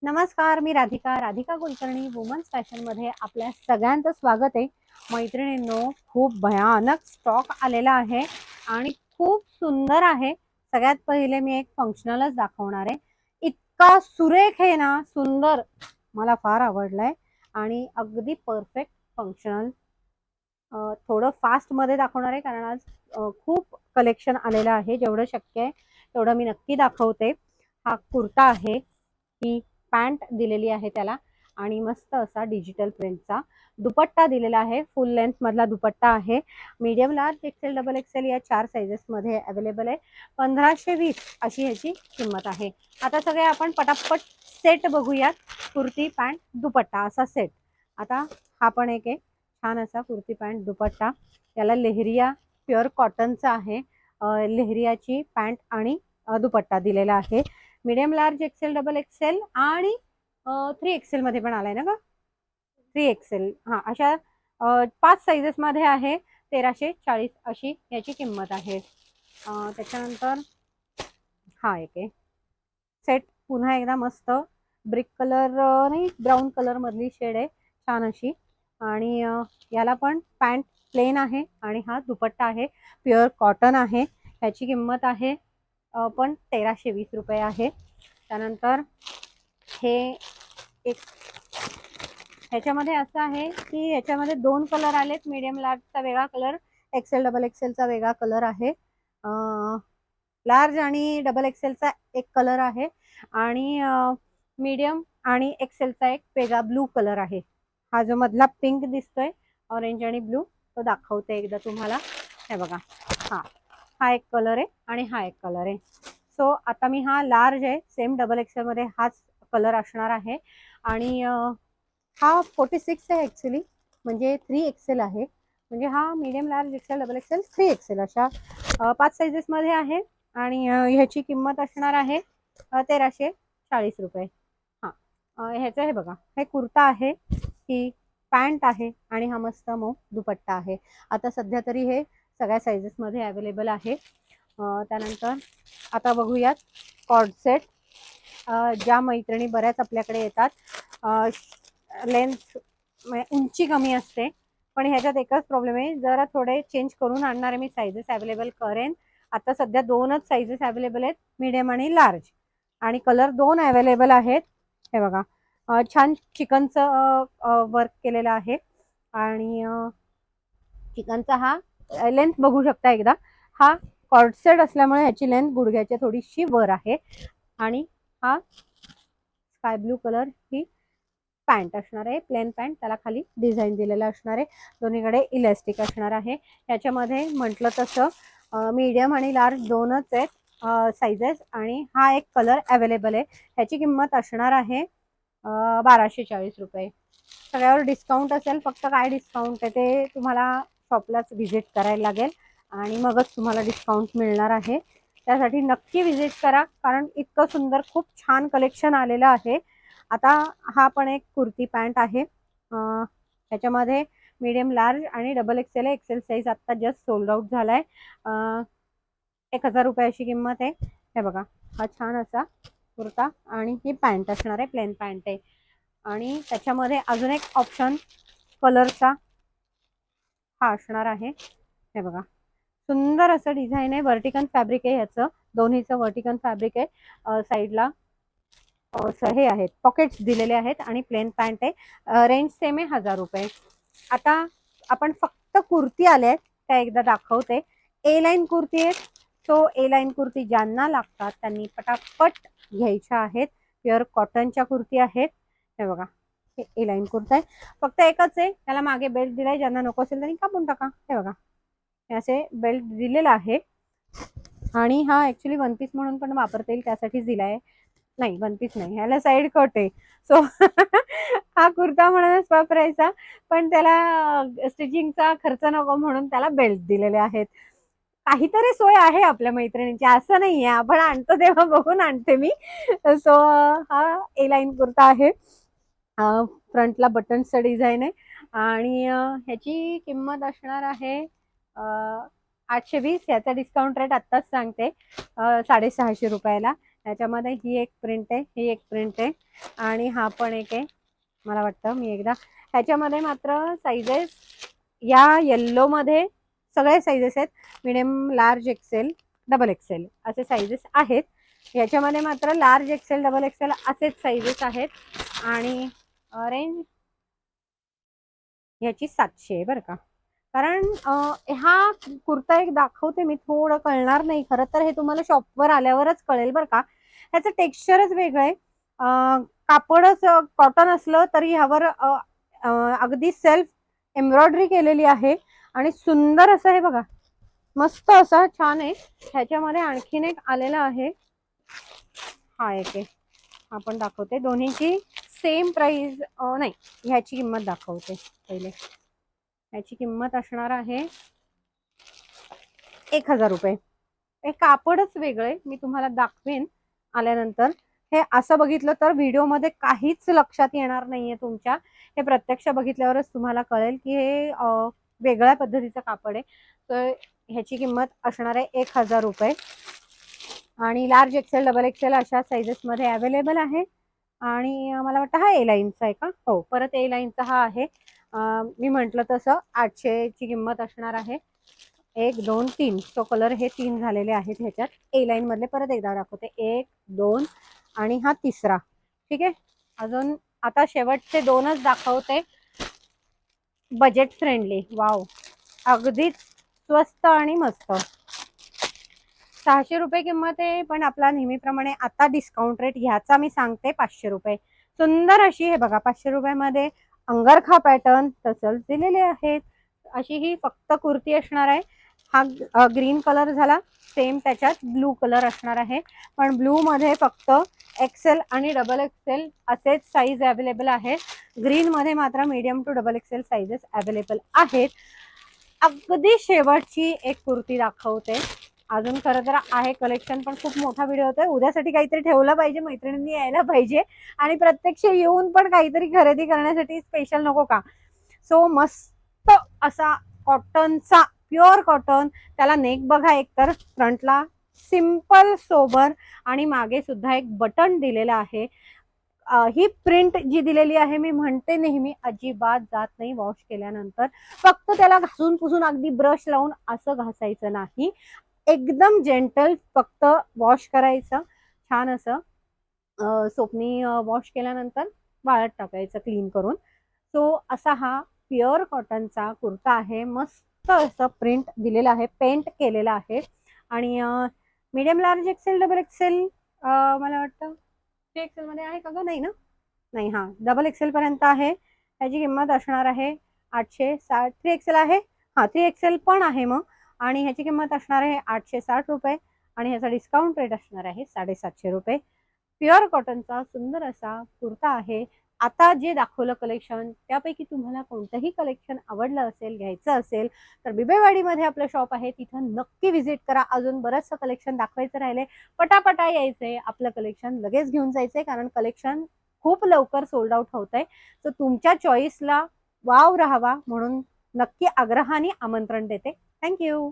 नमस्कार, मी राधिका कुलकर्णी वुमन्स फॅशनमध्ये आपल्या सगळ्यांचं स्वागत आहे. मैत्रिणींनो, खूप भयानक स्टॉक आलेला आहे आणि खूप सुंदर आहे. सगळ्यात पहिले मी एक फंक्शनलच दाखवणार आहे. इतका सुरेख आहे ना, सुंदर, मला फार आवडलाय आणि अगदी परफेक्ट फंक्शनल. थोडं फास्टमध्ये दाखवणार आहे कारण आज खूप कलेक्शन आलेलं आहे. जेवढं शक्य आहे तेवढं मी नक्की दाखवते. हा कुर्ता आहे, ही पॅन्ट दिलेली आहे त्याला आणि मस्त असा डिजिटल प्रिंटचा दुपट्टा दिलेला आहे. फुल लेंथ मधला दुपट्टा आहे. Medium, large, XL, double XL या 4 साइजेस मध्ये अवेलेबल आहे. 1520 अशी ह्याची किंमत आहे. आता सगळे आपण पटापट सेट बघूयात. कुर्ती, पॅन्ट, दुपट्टा असा सेट. आता हा पण एक आहे छान असा कुर्ती, पॅन्ट, दुपट्टा. याला लेहरिया प्युअर कॉटनचा आहे. लेहरियाची पॅन्ट आणि दुपट्टा दिलेला आहे. Medium, large, XL, double XL आणि 3 XL मध्ये पण आलाय ना का? 3 XL, हा, अशा 5 साइजेस मध्ये आहे. 1340 अशी याची किंमत आहे. त्याच्यानंतर हा एक आहे सेट, पुन्हा एकदा मस्त ब्रिक कलर नाही, ब्राऊन कलर मधली शेड आहे छान अशी. आणि याला पण पॅन्ट प्लेन आहे आणि हा दुपट्टा आहे, प्युअर कॉटन आहे. ह्याची किंमत आहे पण 1320 रुपये आहे. त्यानंतर हे एक, ह्याच्यामध्ये असं आहे की ह्याच्यामध्ये 2 कलर आलेत. मीडियम लार्जचा वेगळा कलर, एक्सेल डबल एक्सेलचा वेगळा कलर आहे. लार्ज आणि डबल एक्सेलचा एक कलर आहे आणि मीडियम आणि एक्सेलचा एक वेगळा ब्लू कलर आहे. हा जो मधला पिंक दिसतोय, ऑरेंज आणि ब्लू, तो दाखवते एकदा तुम्हाला. हे बघा, हा हा एक कलर आहे आणि हा एक कलर आहे. सो आता मी हा लार्ज आहे, सेम डबल एक्सेल मध्ये हाच कलर असणार आहे. आणि हा 46 आहे ऍक्च्युली, म्हणजे 3 XL आहे. म्हणजे हा medium, large, XL, double XL, 3 XL अशा 5 साइजेस मध्ये आहे. आणि ह्याची किंमत असणार आहे 1340 रुपये. हा, ह्याचं हे बघा, हे कुर्ता आहे, ही पॅन्ट आहे आणि हा मस्त मऊ दुपट्टा आहे. आता सध्या तरी हे सगळ्या साइजेस मध्ये अवेलेबल आहे. त्यानंतर आता बघूयात कॉर्ड सेट. ज्या मैत्रिणी बऱ्याच आपल्याकडे येतात, लेंथ उंची कमी असते, पण ह्याच्यात एकच प्रॉब्लेम आहे, जरा थोडे चेंज करून आणणारे मी साइजेस अवेलेबल करेन. आता सध्या 2च साइजेस अवेलेबल आहेत, मीडियम आणि लार्ज, आणि कलर 2 अवेलेबल आहेत. हे बघा, छान चिकनचं वर्क केलेलं आहे आणि चिकनचा हा लेंथ बघू शकता एकदा. हा कॉर्डसेट असल्यामुळे ह्याची लेंथ गुडघ्याच्या थोडीशी वर आहे. आणि हा स्काय ब्लू कलर ही पॅन्ट असणार आहे, प्लेन पॅन्ट, त्याला खाली डिझाईन दिलेलं असणार आहे. दोन्हीकडे इलास्टिक असणार आहे. याच्यामध्ये म्हटलं तसं मीडियम आणि लार्ज 2च आहेत साइजेस, आणि हा एक कलर अवेलेबल आहे. ह्याची किंमत असणार आहे 1240 रुपये. सगळ्यावर डिस्काउंट असेल, फक्त काय डिस्काउंट आहे ते तुम्हाला शॉपलाच व्हिजिट करायला लागेल आणि मगच तुम्हाला डिस्काउंट मिळणार आहे. त्यासाठी नक्की व्हिजिट करा, कारण इतकं सुंदर खूप छान कलेक्शन आलेलं आहे. आता हा पण एक कुर्ती पॅन्ट आहे. ह्याच्यामध्ये मीडियम, लार्ज आणि डबल एक्सेल आहे. एक्सेल साईज आता जस्ट सोल्ड आउट झालाय. 1000 रुपयाची किंमत आहे. हे बघा, हा छान असा कुर्ता आणि ही पॅन्ट असणार आहे, प्लेन पॅन्ट आहे. आणि त्याच्यामध्ये अजून एक ऑप्शन कलरचा हा असणार आहे. हे बघा, सुंदर असं डिझाईन आहे, वर्टिकल फॅब्रिक आहे ह्याचं, दोन्हीचं वर्टिकल फॅब्रिक आहे. साईडला हे आहेत, पॉकेट्स दिलेले आहेत आणि प्लेन पॅन्ट आहे. रेंज सेम आहे 1000 रुपये. आता आपण फक्त कुर्ती आल्या त्या एकदा दाखवते. ए लाईन कुर्ती आहे, सो ए लाईन कुर्ती ज्यांना लागतात त्यांनी पटापट घ्यायच्या आहेत. प्युअर कॉटनच्या कुर्ती आहेत. हे बघा, हे ए लाईन कुर्ता आहे, फक्त एकच आहे, त्याला मागे बेल्ट दिलाय. ज्यांना नको असेल त्यांनी कापून टाका. हे बघा, हे असे बेल्ट दिलेला आहे. आणि हा ऍक्च्युली वन पीस म्हणून पण वापरता येईल, त्यासाठीच दिलाय. नाही, वन पीस नाही, ह्याला साईड कट आहे. सो हा कुर्ता म्हणूनच वापरायचा, पण त्याला स्टिचिंगचा खर्च नको म्हणून त्याला बेल्ट दिलेले आहेत. काहीतरी सोय आहे आपल्या मैत्रिणींची, असं नाहीये. आपण आणतो तेव्हा बघून आणते मी. सो हा ए लाईन कुर्ता आहे. फ्रंटला बटन्सचं डिझाईन आहे आणि ह्याची किंमत असणार आहे 820. याचा डिस्काउंट रेट आत्ताच सांगते 650 रुपयाला. ह्याच्यामध्ये ही एक प्रिंट आहे, ही एक प्रिंट आहे आणि हा पण एक आहे मला वाटतं. मी एकदा ह्याच्यामध्ये मात्र साईजेस या येल्लोमध्ये सगळे साईजेस आहेत. Medium, large, XL, double XL असे साईजेस आहेत. याच्यामध्ये मात्र लार्ज, एक्सेल, डबल एक्सेल असेच साईजेस आहेत. आणि रेंज ह्याची 700 आहे बरं का. कारण हा कुर्ता एक दाखवते मी, थोडं कळणार नाही खरं तर, हे तुम्हाला शॉपवर आल्यावरच कळेल बरं का. ह्याचं टेक्स्चरच वेगळं आहे. कापडच कॉटन असलं तरी ह्यावर अगदी सेल्फ एम्ब्रॉयडरी केलेली आहे आणि सुंदर असं हे बघा, मस्त असं छान आहे. ह्याच्यामध्ये आणखीन एक आलेला आहे, हा एक आहे, आपण दाखवते. दोन्हीची सेम प्राइस नाही, ह्याची किंमत दाखवते पहिले. ह्याची किंमत असणार आहे 1000 रुपये. हे कापडच वेगळं आहे, मी तुम्हाला दाखवेन आल्यानंतर. हे असं बघितलं तर व्हिडिओमध्ये काहीच लक्षात येणार नाहीये तुमच्या, हे प्रत्यक्ष बघितल्यावरच तुम्हाला कळेल की हे वेगळ्या पद्धतीचं कापड आहे. तर ह्याची किंमत असणार आहे 1000 रुपये. आणि लार्ज, एक्सेल, डबल एक्सेल अशा साईजेसमध्ये अवेलेबल आहे. आणि मला वाटतं हा ए लाईनचा आहे का, हो, परत ए लाईनचा हा आहे. मी म्हटलं तसं 800 ची किंमत असणार आहे. 1 2 3 तो कलर हे 3 झालेले आहेत ह्याच्यात. ए लाईन मधले परत एकदा दाखवते, 1 2 आणि हा तिसरा. ठीक आहे, अजून आता शेवटचे 2च दाखवते. बजेट फ्रेंडली, वाव, अगदीच स्वस्त आणि मस्त. 600 रुपये किंमत आहे, पण आपला नेहमीप्रमाणे आता डिस्काउंट रेट ह्याचा मी सांगते 500 रुपये. सुंदर अशी हे बघा, 500 रुपयामध्ये अंगरखा पॅटर्न तसंच दिलेले आहेत. अशी ही फक्त कुर्ती असणार आहे. हा ग्रीन कलर झाला, सेम त्याच्यात ब्लू कलर असणार आहे. पण ब्लू मध्ये फक्त एक्सेल आणि डबल एक्सेल असेच साईज अवेलेबल आहेत. ग्रीन मध्ये मात्र medium to double XL sizes available आहेत. अगदी शेवटची एक कुर्ती दाखवते. अजून खरं तर आहे कलेक्शन, पण खूप मोठा व्हिडिओ होतोय. उद्यासाठी काहीतरी ठेवलं पाहिजे, मैत्रिणींनी यायला पाहिजे आणि प्रत्यक्ष येऊन पण काहीतरी खरेदी करण्यासाठी स्पेशल नको का. सो मस्त असा कॉटनचा, प्युअर कॉटन, त्याला नेक बघा एकतर फ्रंटला सिंपल सोबर आणि मागे सुद्धा एक बटन दिलेलं आहे. ही प्रिंट जी दिलेली आहे, मी म्हणते नेहमी, अजिबात जात नाही वॉश केल्यानंतर. फक्त त्याला घासून पुसून अगदी ब्रश लावून असं घासायचं नाही, एकदम जेंटल फक्त वॉश करायचं छान असं सोपनी वॉश केल्यानंतर वाळत टाकायचं क्लीन करून. सो असा हा प्युअर कॉटनचा कुर्ता आहे. मस्त असं प्रिंट दिलेलं आहे, पेंट केलेलं आहे. आणि medium, large, XL, double XL, मला वाटतं 3 एक्सेल मध्ये आहे का ग, नाही ना, नाही, हा डबल एक्सेल पर्यंत आहे. त्याची किंमत असणार आहे 860. 3 एक्सेल आहे, हा 3 एक्सेल पण आहे मग, आणि ह्याची किंमत असणार आहे 860 रुपये. आणि ह्याचा डिस्काउंट रेट असणार आहे 750 रुपये. प्युअर कॉटनचा सुंदर असा कुर्ता आहे. आता जे दाखवलं कलेक्शन, त्यापैकी तुम्हाला कोणतंही कलेक्शन आवडलं असेल, घ्यायचं असेल, तर बिबेवाडीमध्ये आपलं शॉप आहे, तिथं नक्की व्हिजिट करा. अजून बरंचसं कलेक्शन दाखवायचं राहिले, पटापटा यायचंय, आपलं कलेक्शन लगेच घेऊन जायचंय, कारण कलेक्शन खूप लवकर सोल्ड आउट होत आहे. तर तुमच्या चॉईसला वाव राहावा म्हणून नक्की आग्रहाने आमंत्रण देते. थँक्यू.